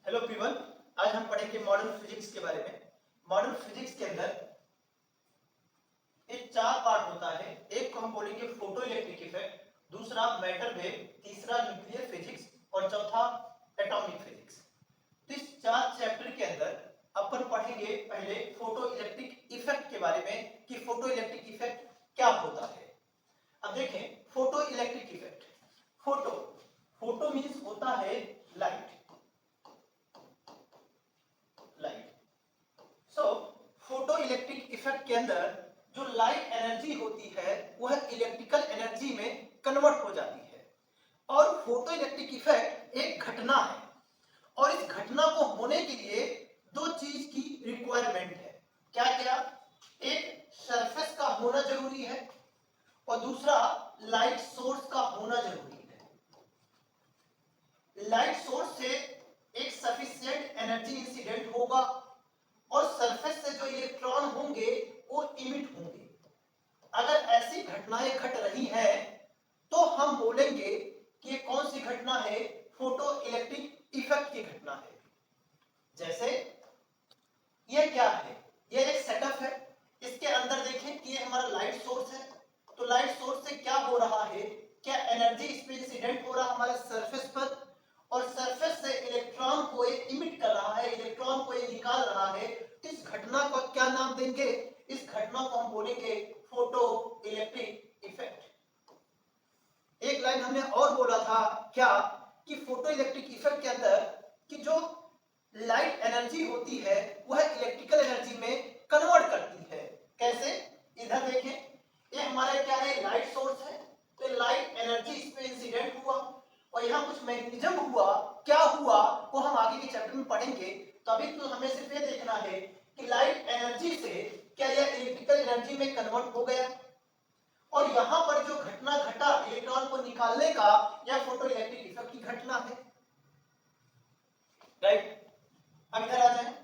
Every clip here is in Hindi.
Hello everyone. आज हम पढ़ेंगे मॉडर्न फिजिक्स के बारे में। मॉडर्न फिजिक्स के अंदर एक चार पार्ट होता है। एक को हम बोलेंगे फोटो इलेक्ट्रिक इफेक्ट, दूसरा मैटर वेव, तीसरा न्यूक्लियर फिजिक्स और चौथा एटॉमिक फिजिक्स। तो इस चार चैप्टर के अंदर अपन पढ़ेंगे पहले फोटो इलेक्ट्रिक इफेक्ट के बारे में कि फोटो इलेक्ट्रिक इफेक्ट क्या होता है। अब देखें photo electric effect. Photo photo means होता है light. So photo electric effect के अंदर जो लाइट एनर्जी होती है वह इलेक्ट्रिकल एनर्जी में कन्वर्ट हो जाती है। और फोटो इलेक्ट्रिक इफेक्ट एक घटना है और इस घटना को होने के लिए दो चीज की रिक्वायरमेंट है। क्या क्या? एक सरफेस का होना जरूरी है और दूसरा लाइट सोर्स का होना जरूरी है। लाइट सोर्स से एक सफिशिएंट एनर्जी इंसिडेंट होगा और सरफेस से जो इलेक्ट्रॉन होंगे वो इमिट होंगे। अगर ऐसी घटनाएं घट रही हैं तो हम बोलेंगे कि ये कौन सी घटना है? फोटो इलेक्ट्रिक इफेक्ट की घटना है। जैसे ये क्या है? ये एक सेटअप है। इसके अंदर देखें कि ये हमारा लाइट सोर्स है। तो लाइट सोर्स से क्या हो रहा है? क्या एनर्जी इस पे इंसिडेंट हो रहा है हमारे सरफेस पर और सरफेस से इलेक्ट्रॉन को ये इमिट कर रहा है, इलेक्ट्रॉन को ये निकाल रहा है। तो इस घटना को क्या नाम देंगे? इस घटना को हम बोलेंगे फोटो इलेक्ट्रिक इफेक्ट। एक लाइन हमने और बोला था क्या कि फोटो इलेक्ट्रिक इफेक्ट के अंदर कि जो लाइट एनर्जी होती है वह इलेक्ट्रिकल एनर्जी में कन्वर्ट करती है। कैसे? इधर देखें, ये हमारा क्या है? लाइट सोर्स है। तो लाइट एनर्जी इस पे इंसिडेंट हुआ और यहाँ कुछ मैग्नेटिज्म हुआ। क्या हुआ वो हम आगे के चैप्टर में पढ़ेंगे। तो अभी तो हमें सिर्फ ये देखना है कि लाइट एनर्जी से क्या यह इलेक्ट्रिकल एनर्जी में कन्वर्ट हो गया और यहाँ पर जो घटना घटा इलेक्ट्रॉन को निकालने का, यह फोटो इलेक्ट्रिक इफेक्ट की घटना है। राइट? अब इधर आ जाए।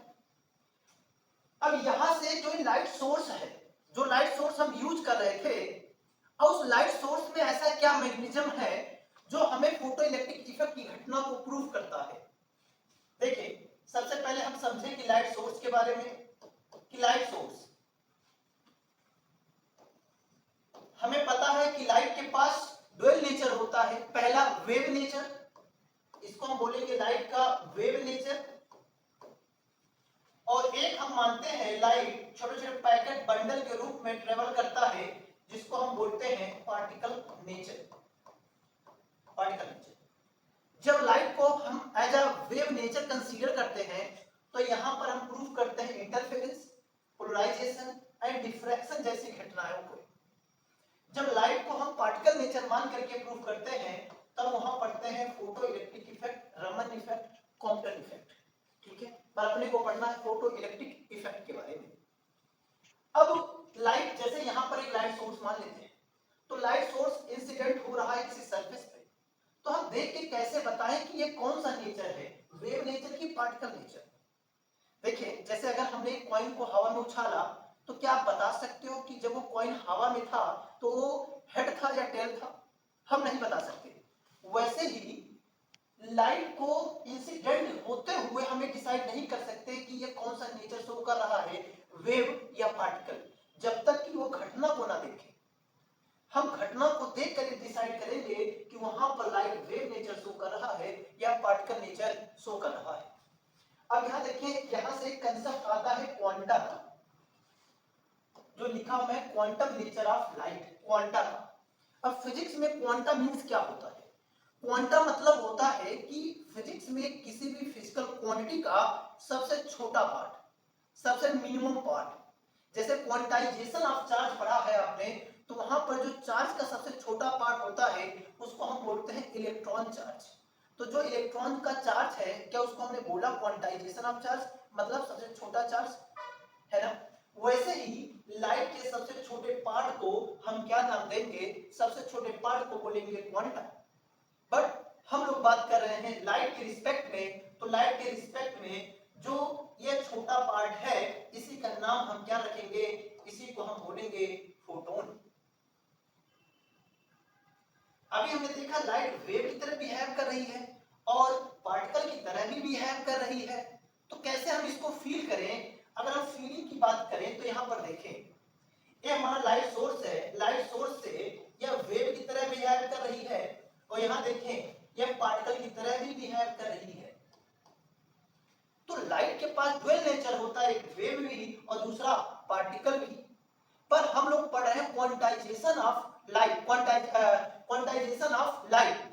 अब यहां से जो लाइट सोर्स है, जो लाइट सोर्स हम यूज कर रहे थे, और उस लाइट सोर्स में ऐसा क्या मैग्नेटिज्म है जो हमें फोटो इलेक्ट्रिक इफेक्ट की घटना को प्रूव करता है। देखिए सबसे पहले हम समझें कि लाइट सोर्स के बारे में कि लाइट सोर्स, हमें पता है कि लाइट के पास डुअल नेचर होता है। पहला वेव नेचर, इसको हम बोलेंगे लाइट का वेव नेचर। और एक हम मानते हैं लाइट छोटे छोटे पैकेट बंडल के रूप में ट्रेवल करता है जिसको हम बोलते हैं पार्टिकल नेचर। पार्टिकल नेचर, जब लाइट को हम as a wave nature consider करते हैं तो यहां पर हम प्रूव करते हैं इंटरफेरेंस, पोलराइजेशन एंड डिफ्रैक्शन जैसी घटनाओं को। जब लाइट को हम पार्टिकल नेचर मान करके प्रूव करते हैं तब वहां पढ़ते हैं photo electric effect, Raman effect, Compton effect. ठीक है, पर अपने को पढ़ना है फोटो इलेक्ट्रिक इफेक्ट के बारे में। अब लाइट, जैसे यहां पर एक लाइट सोर्स मान लेते हैं, तो लाइट सोर्स इंसिडेंट हो रहा है किसी सरफेस पे, तो हम देख के कैसे बताएं कि ये कौन सा नेचर है, वेव नेचर की पार्टिकल नेचर। देखिए जैसे अगर हमने एक कॉइन को हवा में उछाला तो क्या आप बता सकते हो कि जब वो कॉइन हवा में था तो वो हेड था या टेल था? हम नहीं बता सकते। वैसे ही लाइट को इंसिडेंट होते हुए हमें डिसाइड नहीं कर सकते कि ये कौन सा नेचर शो कर रहा है, वेव या पार्टिकल, जब तक कि वो घटना को ना देखें। हम घटना को देख कर डिसाइड करेंगे कि वहां पर लाइट वेव नेचर शो कर रहा है या पार्टिकल नेचर शो कर रहा है। अब यहां देखिए, यहां से एक कंसेप्ट आता है क्वांटा का, जो लिखा हुआ है quantum nature of light, quanta का। अब फिजिक्स में क्वांटा मींस क्या होता है? क्वांटा मतलब होता है कि फिजिक्स में किसी भी फिजिकल क्वांटिटी का सबसे छोटा पार्ट, सबसे मिनिमम पार्ट। जैसे क्वांटाइजेशन ऑफ चार्ज पढ़ा है आपने, तो वहां पर जो चार्ज का सबसे छोटा पार्ट होता है उसको हम बोलते हैं इलेक्ट्रॉन चार्ज। तो जो इलेक्ट्रॉन का चार्ज है, क्या उसको हमने बोला क्वांटाइजेशन ऑफ चार्ज, मतलब सबसे छोटा चार्ज, है ना? वैसे ही लाइट के सबसे छोटे पार्ट को हम क्या नाम देंगे? सबसे छोटे पार्ट को बोलेंगे क्वांटा। बट हम लोग बात कर रहे हैं लाइट के रिस्पेक्ट में, तो लाइट के रिस्पेक्ट में जो ये छोटा पार्ट है इसी का नाम हम क्या रखेंगे? इसी को हम बोलेंगे फोटोन। अभी हमने देखा लाइट वेव की तरह बिहेव कर रही है और पार्टिकल की तरह भी बिहेव कर रही रही है। तो कैसे हम इसको फील करें? अगर हम फीलिंग की बात करें तो यहाँ पर देखें, ये हमारा लाइट सोर्स है, लाइट सोर्स से यह वेव की तरह बिहेव कर रही है, और यहाँ देखें यह पार्टिकल की तरह भी बिहेव कर रही है। तो लाइट के पास डुअल नेचर होता है, एक वेव भी और दूसरा पार्टिकल भी। पर हम लोग पढ़ रहे हैं quantization of light, quantization of light.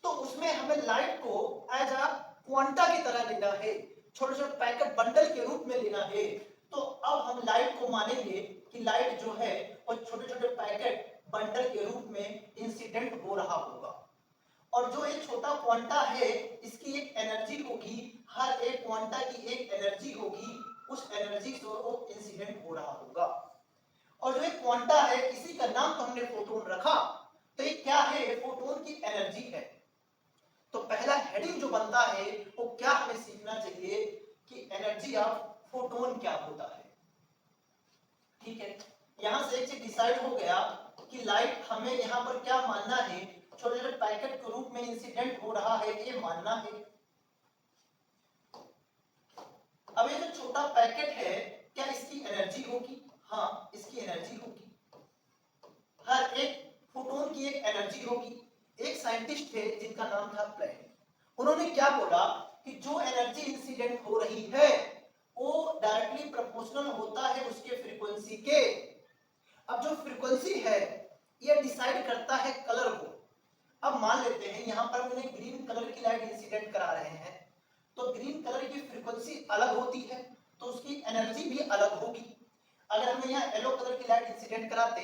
तो उसमें हमें लाइट को एज अ क्वांटा की तरह लेना है, छोटे छोटे पैकेट बंडल के रूप में लेना है। तो अब हम लाइट को मानेंगे कि लाइट जो है वो छोटे छोटे पैकेट बंडल के रूप में इंसिडेंट हो रहा होगा, और जो एक छोटा क्वांटा है इसकी एक एनर्जी होगी, हर एक क्वांटा की एक एनर्जी होगी, उस एनर्जी से वो इंसिडेंट हो रहा होगा। और जो एक क्वांटा है इसी का नाम तो हमने फोटोन रखा। तो ये क्या है? फोटोन की एनर्जी है। तो पहला हेडिंग जो बनता है वो क्या हमें सीखना चाहिए कि एनर्जी ऑफ फोटोन क्या होता है। ठीक है, यहां से एक चीज डिसाइड हो गया कि लाइट हमें यहां पर क्या मानना है, छोटे छोटे पैकेट के रूप में इंसिडेंट हो रहा है, ये मानना है। अब ये जो छोटा पैकेट है क्या इसकी एनर्जी होगी? हाँ, इसकी एनर्जी होगी, हर एक फोटोन की एक एनर्जी होगी। एक साइंटिस्ट थे जिनका नाम था प्लैंक, उन्होंने क्या बोला कि जो एनर्जी इंसिडेंट हो रही है वो डायरेक्टली प्रोपोर्शनल होता है उसके फ्रीक्वेंसी के। अब जो फ्रीक्वेंसी है ये डिसाइड करता है कलर को। अब मान लेते हैं यहाँ पर मैंने ग्रीन कलर की लाइट इंसिडेंट करा रहे हैं, तो ग्रीन कलर की फ्रीक्वेंसी अलग होती है तो उसकी एनर्जी भी अलग होगी। अगर हम यहाँ येलो कलर की लाइट इंसिडेंट कराते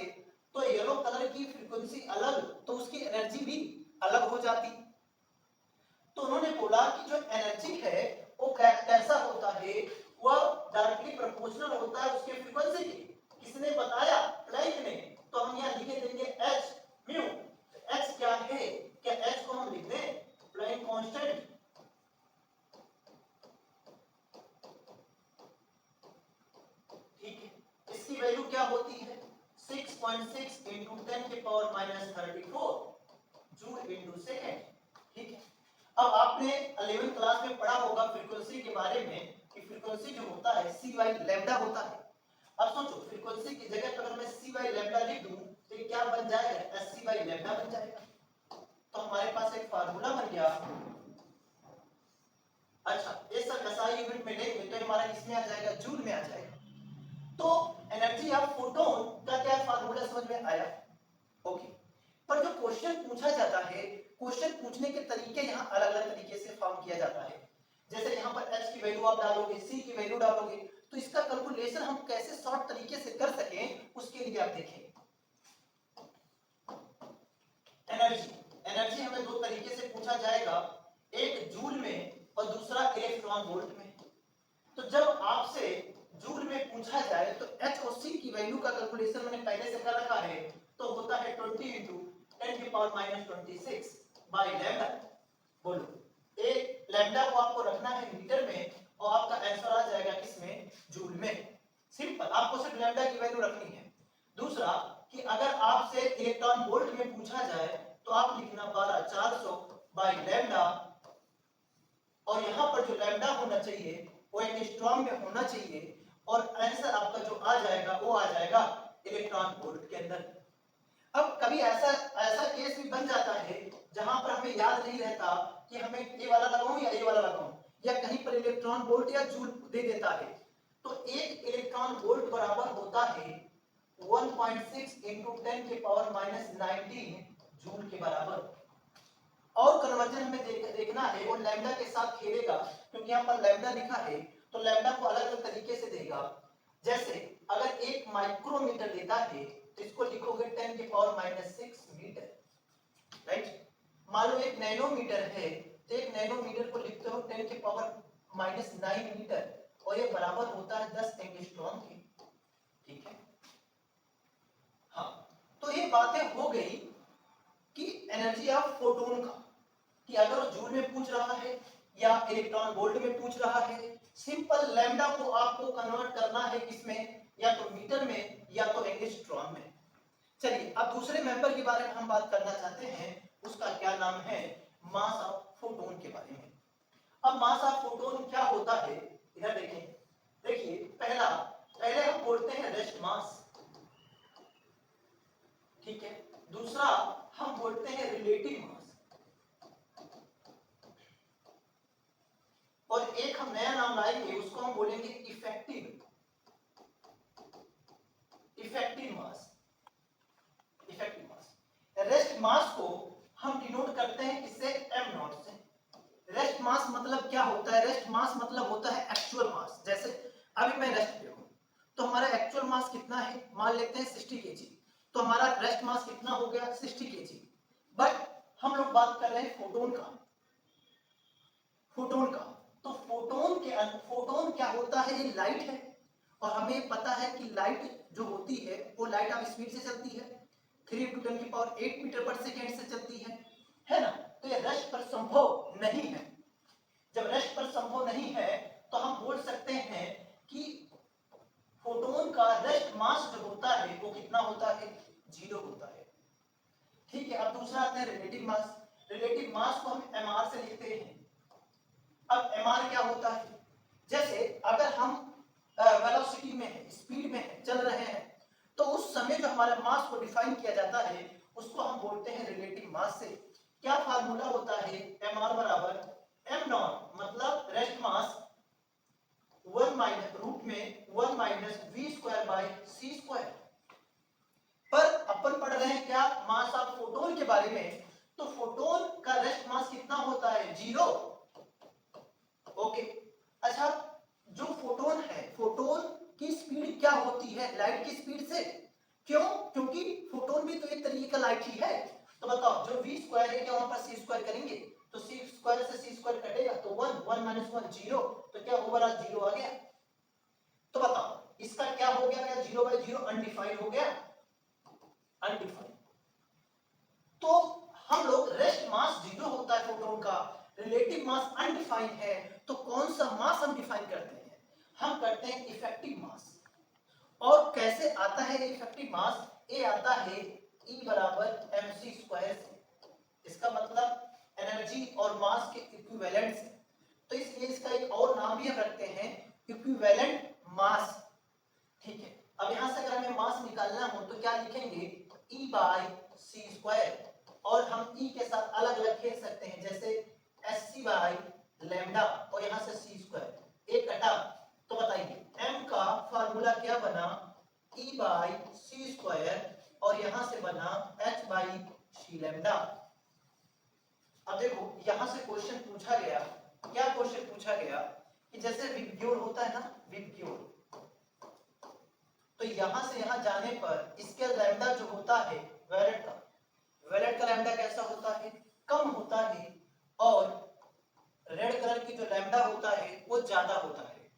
तो येलो कलर की फ्रीक्वेंसी अलग, तो उसकी एनर्जी भी अलग हो जाती। तो उन्होंने बोला कि जो एनर्जी है वो कैसा होता है, वह डायरेक्टली प्रोपोर्शनल होता है उसके फ्रीक्वेंसी के। किसने बताया? प्लैंक ने। तो हम यहाँ लिखे देंगे एच म्यू। एच क्या है? क्या एच को हम लिख दें प्लैंक कांस्टेंट। ठीक है, इसकी वैल्यू क्या होती है? 6.6 into 10 के power minus 34 joule into second. ठीक है, अब आपने 11th क्लास में पढ़ा होगा फ्रीक्वेंसी के बारे में कि फ्रीक्वेंसी जो होता है सी बाई लैम्डा होता है। अब सोचो फ्रीक्वेंसी की जगह पर अगर मैं सी बाई लैम्डा लिख दूं तो ये क्या बन जाएगा? एस सी बाई लैम्डा बन जाएगा। तो हमारे पास एक फार्मूला बन गया। अच्छा, ये सब एसआई यूनिट में लेंगे तो हमारा इसमें आ जाएगा, जूल में आ जाएगा। तो एनर्जी ऑफ फोटोन का क्या फार्मूला समझ में आया? ओके, पर जो क्वेश्चन पूछा जाता है, क्वेश्चन पूछने के तरीके यहाँ अलग अलग तरीके से फॉर्म किया जाता है। जैसे यहाँ पर h की वैल्यू आप डालोगे, c की वैल्यू डालोगे, तो इसका कैलकुलेशन हम कैसे शॉर्ट तरीके से कर सकें उसके लिए आप देखें। एनर्जी हमें दो तरीके से पूछा जाएगा, एक जूल में और दूसरा इलेक्ट्रॉन वोल्ट में। तो जब आपसे जूल में पूछा जाए तो h और c की वैल्यू का कैलकुलेशन मैंने पहले से कर रखा है, तो होता है 20 into 10 की पावर माइनस 26 बाई लैम्डा। बोलो, एक लैम्डा को आपको रखना है मीटर में और आपका आंसर आ जाएगा किसमें? जूल में। सिंपल, आपको सिर्फ लैम्डा की वैल्यू रखनी है। दूसरा कि अगर आपसे इलेक्ट्रॉन वोल्ट में पूछा जाए तो आप लिखना 12400 बाई लैम्डा, और यहाँ पर जो लैम्डा होना चाहिए वो एंगस्ट्रॉम में होना चाहिए, और आंसर आपका जो आ जाएगा वो आ जाएगा इलेक्ट्रॉन वोल्ट के अंदर। अब कभी ऐसा केस भी बन जाता है जहां पर हमें याद नहीं रहता कि हमें ये वाला लगाऊं या ये वाला लगाऊं, या कहीं पर इलेक्ट्रॉन वोल्ट या जूल दे देता है। तो एक इलेक्ट्रॉन वोल्ट बराबर होता है 1.6 into 10 के पावर माइनस 19 जूल के बराबर। और कन्वर्जन हमें देखना है, वो लैम्डा के साथ खेलेगा, क्योंकि यहाँ पर लैम्डा लिखा है तो लैम्डा को अलग अलग तरीके से देगा। जैसे अगर एक माइक्रोमीटर देता है तो इसको लिखोगे 10 की पावर माइनस 6 मीटर, राइट। मान लो एक नैनोमीटर है तो एक नैनोमीटर को लिखते हो 10 की पावर माइनस 9 मीटर, और ये बराबर होता है 10 एंगस्ट्रॉम के। ठीक है, हाँ, तो ये बातें हो गई कि एनर्जी ऑफ फोटोन का, कि अगर वो जूल में पूछ रहा है या इलेक्ट्रॉन वोल्ट में पूछ रहा है, सिंपल लैम्डा को आपको कन्वर्ट करना है किसमें? या तो मीटर में या तो एंगस्ट्रॉम में। चलिए अब दूसरे मेंबर के बारे में हम बात करना चाहते हैं, उसका क्या नाम है? मास ऑफ फोटोन के बारे में। अब मास ऑफ फोटोन क्या होता है इधर देखें। देखिए पहले हम बोलते हैं रेस्ट मास, ठीक है। दूसरा हम बोलते हैं रिलेटिव मास, और एक हम नया नाम लाएंगे उसको हम बोलेंगे इफेक्टिव मास। इफेक्टिव मास, रेस्ट मास को हम डिनोट करते हैं किससे, एम नॉट से। रेस्ट मास मतलब क्या होता है, रेस्ट मास मतलब होता है एक्चुअल मास। जैसे अभी मैं रेस्ट पे हूं तो हमारा एक्चुअल मास कितना है, मान लेते हैं 60 केजी, तो हमारा रेस्ट मास कितना हो गया 60 केजी। बट हम लोग बात कर रहे हैं फोटोन का, तो फोटोन क्या होता है, ये लाइट है, और हमें पता है कि लाइट जो होती है वो लाइट ऑफ स्पीड से चलती है, 3 × 10⁸ मीटर पर सेकेंड से चलती है ना। तो ये रेस्ट पर संभव नहीं है। जब रेस्ट पर संभव नहीं है तो हम बोल सकते हैं कि फोटोन का रेस्ट मास जो होता है वो कितना होता है, 0 होता है, ठीक है। अब दूसरा आता है रिलेटिव मास। रिलेटिव मास को हम एमआर से लिखते हैं। अब एमआर क्या होता है, जैसे अगर हम वेलोसिटी में है, स्पीड में है, चल रहे हैं, तो उस समय जो हमारे मास को डिफाइन किया जाता है उसको हम बोलते हैं रिलेटिव मास से। क्या फार्मूला होता है, एमआर बराबर एम नॉट मतलब रेस्ट मास 1 माइनस रूट में 1 minus V square by C square. पर अपन पढ़ रहे हैं क्या, मास ऑफ फोटोन के बारे में, तो फोटोन का रेस्ट मास कितना होता है, 0। ओके, अच्छा जो फोटोन है, फोटोन की स्पीड क्या होती है, लाइट की स्पीड से। क्यों, क्योंकि फोटोन भी तो एक तरीके का लाइट ही है। तो बताओ जो वी स्क्वायर है क्या वहां पर सी स्क्वायर करेंगे, तो सी स्क्वायर से सी स्क्वायर कटेगा तो 1 1 माइनस 1 0, तो क्या ओवरऑल 0 आ गया। तो बताओ इसका क्या हो गया, क्या 0/0 अनडिफाइंड हो गया, अनडिफाइंड। तो हम लोग रेस्ट मास 0 होता है फोटोन का, रिलेटिव मास अनडिफाइंड है, तो कौन सा मास हम डिफाइन करते हैं, हम करते हैं इफेक्टिव मास। और कैसे आता है इफेक्टिव मास, ये आता है E बराबर mc स्क्वायर से। इसका मतलब एनर्जी और मास के इक्विवेलेंट से। तो इसलिए इसका एक और नाम भी हम रखते हैं इक्विवेलेंट मास, ठीक है। अब यहां से अगर हमें मास निकालना हो तो क्या लिखेंगे, E/c², और हम E के साथ अलग अलग खेल सकते हैं, जैसे sc/लैम्डा और यहां से c², एक कटा। तो बताइए m का फार्मूला क्या बना, E/c² और यहां से बना h/c लैम्डा। अब देखो यहां से क्वेश्चन पूछा गया, क्या क्वेश्चन पूछा गया कि जैसे विबग्योर होता है ना, विबग्योर, तो यहां से यहां जाने पर इसके लैम्डा जो होता है वेलेट का लैम्डा कैसा होता है, कम होता है, और रेड कलर की जो लैम्डा होता है वो ज्यादा होता है,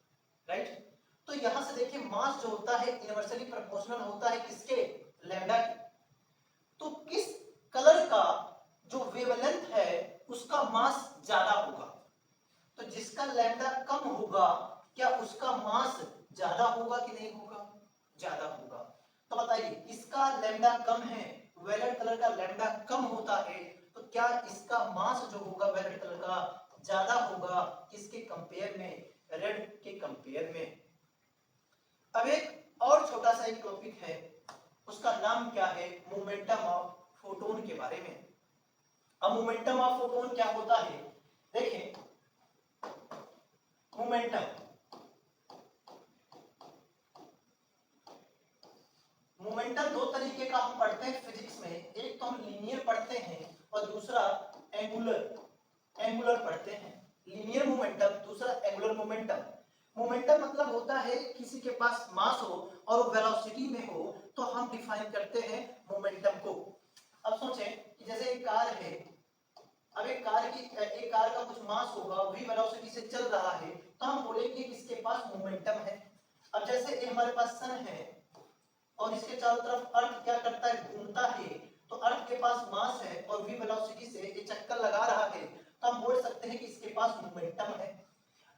राइट। तो यहां से देखिए मास जो होता है इनवर्सली प्रोपोर्शनल होता है किसके, लैम्डा के। तो किस कलर का जो वेवलेंथ है उसका मास ज्यादा होगा, तो जिसका लैम्डा कम होगा क्या उसका मास ज्यादा होगा कि नहीं होगा, ज्यादा होगा। तो बताइए इसका लैम्डा कम है, वेलेट कलर का लैम्डा कम होता है, तो क्या इसका मास जो होगा वेलेट कलर का ज्यादा होगा किसके कंपेयर में, रेड के कंपेयर में। अब एक और छोटा सा एक टॉपिक है, उसका नाम क्या है, मोमेंटम ऑफ फोटोन के बारे में। अब मोमेंटम ऑफ फोटोन क्या होता है, देखें मोमेंटम दो तरीके का हम पढ़ते हैं फिजिक्स में, एक तो हम लीनियर पढ़ते हैं और दूसरा एंगुलर पढ़ते हैं। लीनियर मोमेंटम, दूसरा एंगुलर मोमेंटम। मोमेंटम मतलब होता है किसी के पास मास हो और वो वेलोसिटी में हो, तो हम डिफाइन करते हैं मोमेंटम को। अब सोचें कि जैसे एक कार है, अब एक कार का कुछ मास होगा, वही वेलोसिटी से चल रहा है, तो हम बोलेंगे कि इसके पास मोमेंटम है। अब जैसे ये हमारे पास सन है और इसके चारों तरफ अर्थ क्या करता है, घूमता है, तो अर्थ के पास मास है और v वेलोसिटी से ये चक्कर लगा रहा है, तो हम बोल सकते हैं कि इसके पास मोमेंटम है।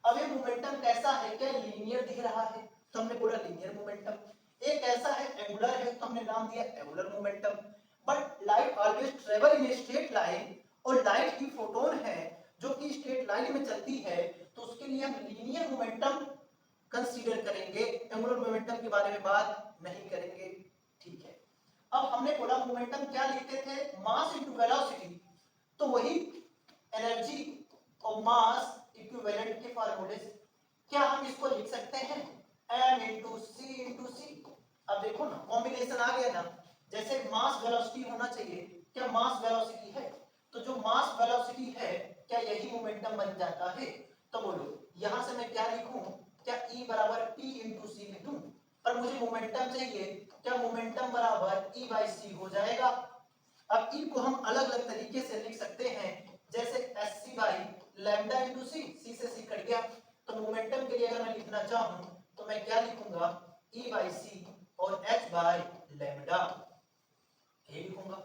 अब ये मोमेंटम कैसा है, क्या लीनियर दिख रहा है, तो हमने बोला लीनियर मोमेंटम। एक ऐसा है एंगुलर है, तो हमने नाम दिया angular momentum. But light always travel in a straight line, और लाइट की फोटोन है जो कि स्ट्रेट लाइन में चलती है, तो उसके लिए हम लीनियर मोमेंटम कंसीडर करेंगे, एंगुलर मोमेंटम के बारे में बात नहीं करेंगे। ठीक है, अब हमने बोला मोमेंटम क्या लिखते थे, मास इनटू वेलोसिटी, तो वही एनर्जी और मास इक्विवेलेंट के फार्मूले से क्या हम इसको लिख सकते हैं m इंटू सी इंटू सी। अब देखो ना कॉम्बिनेशन आ गया ना, जैसे मास वेलोसिटी होना चाहिए, क्या मास वेलोसिटी है, तो जो मास वेलोसिटी है क्या यही मोमेंटम बन जाता है। तो बोलो यहां से मैं क्या लिखूं, क्या E बराबर P इंटू सी लिखूं, पर मुझे मोमेंटम चाहिए, क्या मोमेंटम बराबर E बाई सी हो जाएगा। अब E को हम अलग अलग तरीके से लिख सकते हैं, जैसे SC बाई लैम्डा इंटू सी, सी से सी कट गया, तो मोमेंटम के लिए अगर मैं लिखना चाहूं तो मैं क्या लिखूंगा, E बाई सी और H बाई लैम्डा, ये लिखूंगा।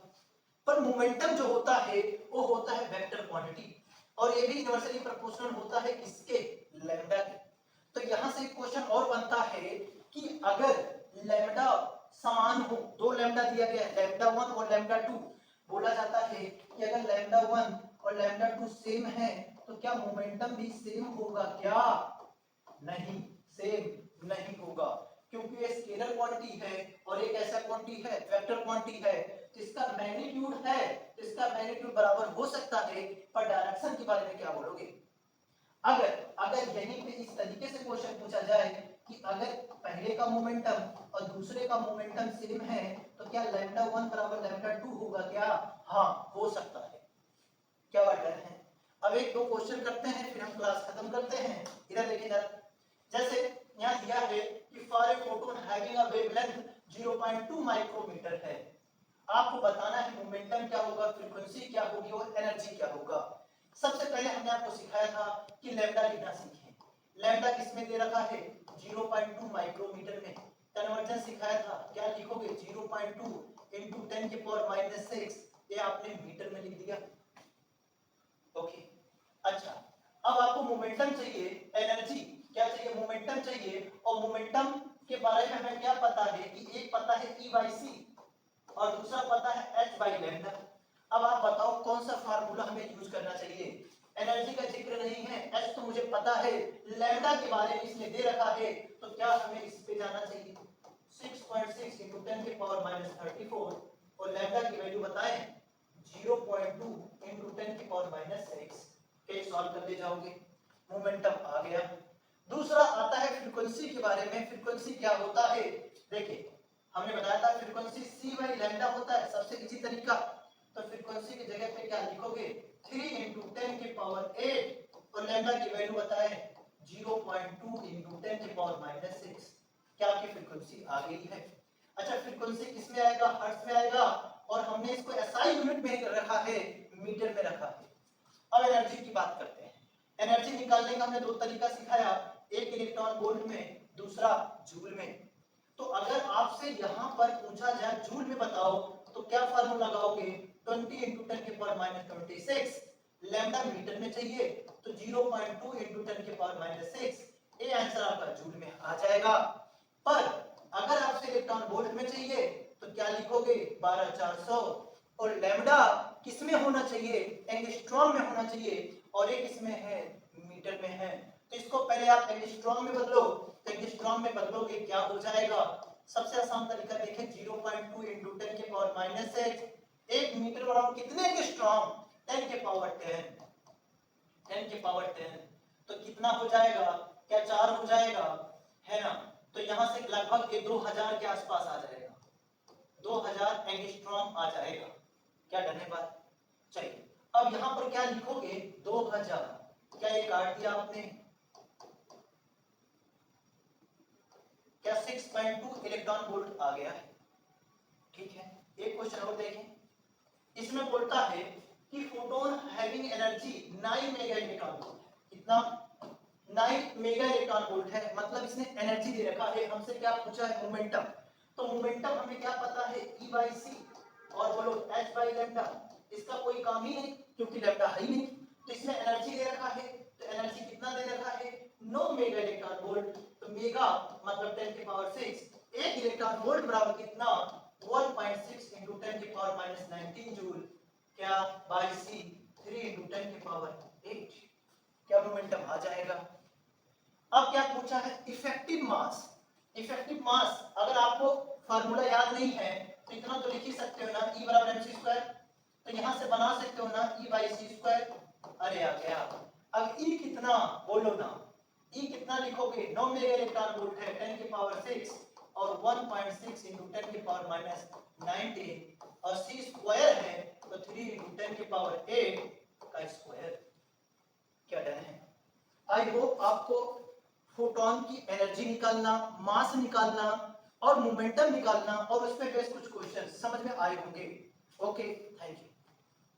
पर मोमेंटम जो होता है वो होता है वेक्टर क्वांटिटी, और ये भी इनवर्सली प्रोपोर्शनल होता है किसके, लैम्डा के। तो यहां से एक क्वेश्चन और बनता है कि अगर लैम्डा समान हो, दो लैम्डा दिया गया है, लैम्डा 1 और लैम्डा 2, बोला जाता है कि अगर लैम्डा 1 और लैम्डा 2 सेम है तो क्या मोमेंटम भी सेम होगा क्या, नहीं, सेम नहीं होगा, क्योंकि ये स्केलर क्वांटिटी है और एक ऐसा क्वांटिटी है, वेक्टर क्वांटिटी है, जिसका मैग्नीट्यूड है, जिसका मैग्नीट्यूड बराबर हो सकता है, पर डायरेक्शन के बारे में क्या बोलोगे। अगर अगर यहीं पे इस तरीके से क्वेश्चन पूछा जाए कि अगर पहले का मोमेंटम और दूसरे का मोमेंटम सेम है तो क्या लैम्डा 1 बराबर लैम्डा 2 होगा क्या, हाँ हो सकता है, क्या बात कर रहे हैं। अब एक दो क्वेश्चन करते हैं फिर हम क्लास खत्म करते हैं। इधर देखिए जरा, जैसे यहाँ दिया है कि for a photon having a wavelength 0.2 micrometre है, आपको बताना है मोमेंटम क्या होगा, फ्रीक्वेंसी क्या होगी और एनर्जी क्या होगा। सबसे पहले हमने आपको सिखाया था कि लैम्डा लिखना सीखें। लैम्डा किसमें दे रखा है, 0.2 माइक्रोमीटर में। कन्वर्जन सिखाया था, क्या लिखोगे 0.2 into 10 के पावर -6, ये आपने मीटर में लिख दिया। ओके, अच्छा अब आपको मोमेंटम चाहिए, एनर्जी क्या चाहिए, मोमेंटम चाहिए, और मोमेंटम के बारे में हमें क्या पता है कि एक पता है E बाई सी और दूसरा पता है H बाई लैम्डा। अब आप बताओ कौन सा फार्मूला हमें यूज करना चाहिए। एनर्जी का जिक्र नहीं है, H तो मुझे पता है, लैम्डा के बारे में इसने दे रखा है, तो क्या हमें इस पे जाना चाहिए, 6.6 into 10 के पावर -34 और लैम्डा की वैल्यू बताएं 0.2 into 10 की पावर -6 के सॉल्व कर ले जाओगे, मोमेंटम आ गया। दूसरा आता है फ्रीक्वेंसी के बारे में। फ्रीक्वेंसी क्या होता है, देखिए हमने बताया था फ्रीक्वेंसी c बाई लैम्डा होता है, सबसे इजी तरीका। तो फ्रीक्वेंसी की जगह पे क्या लिखोगे, 3 into 10 के पावर 8 और लैम्डा की वैल्यू बताएं 0.2 into 10 के पावर -6, क्या आपकी फ्रीक्वेंसी आ गई है। अच्छा फ्रीक्वेंसी किस में आएगा, हर्ट्ज में आएगा, और हमने इसको एसआई यूनिट में रखा है, मीटर में रखा है। अब एनर्जी की बात करते हैं। एनर्जी निकालने का हमने दो तरीका सिखाया, एक इलेक्ट्रॉन वोल्ट में, दूसरा जूल में। तो अगर आपसे यहाँ पर पूछा जाए जूल में बताओ तो क्या फार्मूला लगाओगे, 20 into 10 के पावर -26, लैम्डा मीटर में चाहिए तो 0.2 into 10 के पावर -6, ये आंसर आपका जूल में आ जाएगा। पर अगर आपसे इलेक्ट्रॉन वोल्ट में चाहिए तो क्या लिखोगे 12400, और लैम्डा किसमें होना चाहिए, एंगस्ट्रॉम में होना चाहिए, और ये किसमें है, मीटर में है। तो इसको पहले आप एंगस्ट्रॉम में बदलो, एंगस्ट्रॉम में बदलोगे क्या हो जाएगा, सबसे आसान तरीका देखें 0.2 into 10 के पावर -6, एक मीटर बराबर कितने एंगस्ट्रॉम, 10 के पावर 10, 10 के पावर 10, तो कितना हो जाएगा, क्या 4 हो जाएगा, है ना। तो यहां से लगभग ये 2000 के आसपास आ जाएगा, 2000 एंगस्ट्रॉम आ जाएगा। क्या डर है बात, चलिए अब यहां पर क्या लिखोगे 2000, क्या ये काट दिया आपने, क्या 6.2 इलेक्ट्रॉन वोल्ट आ गया है। ठीक है, एक क्वेश्चन और देखें, इसमें बोलता है कि photon having energy 9 mega electron volt, कितना 9 मेगा इलेक्ट्रॉन वोल्ट है, मतलब इसने एनर्जी दे रखा है। हमसे क्या पूछा है, मोमेंटम। तो मोमेंटम हमें क्या पता है, E बाई सी और बोलो H बाई लैम्डा, इसका कोई काम ही नहीं क्योंकि लैम्डा है ही नहीं। तो इसमें एनर्जी दे रखा है, तो एनर्जी कितना दे रखा है, 9 मेगा इलेक्ट्रॉन वोल्ट। तो मेगा मतलब 10 के पावर 6, एक इलेक्ट्रॉन वोल्ट बराबर कितना 1.6 into 10 के पावर -19 जूल, क्या बाई सी 3 into 10 के पावर 8, क्या मोमेंटम आ जाएगा। अब क्या पूछा है, इफेक्टिव मास। इफेक्टिव मास अगर आपको फार्मूला याद नहीं है तो इतना तो लिख ही सकते हो ना, E बराबर mc स्क्वायर, तो यहां से बना सकते हो ना E बाई सी स्क्वायर। अरे आ गया। अब E कितना बोलो ना, E कितना लिखोगे, 9 मेगा इलेक्ट्रॉन वोल्ट है 10 की पावर 6 और 1.6 into 10 की पावर माइनस 19 और C स्क्वायर है तो 3 into 10 की पावर 8 का स्क्वायर। क्या डन है। आई होप आपको फोटोन की एनर्जी निकालना, मास निकालना और मोमेंटम निकालना और उस पे बेस्ड कुछ क्वेश्चन समझ में आए होंगे। Okay, thank you.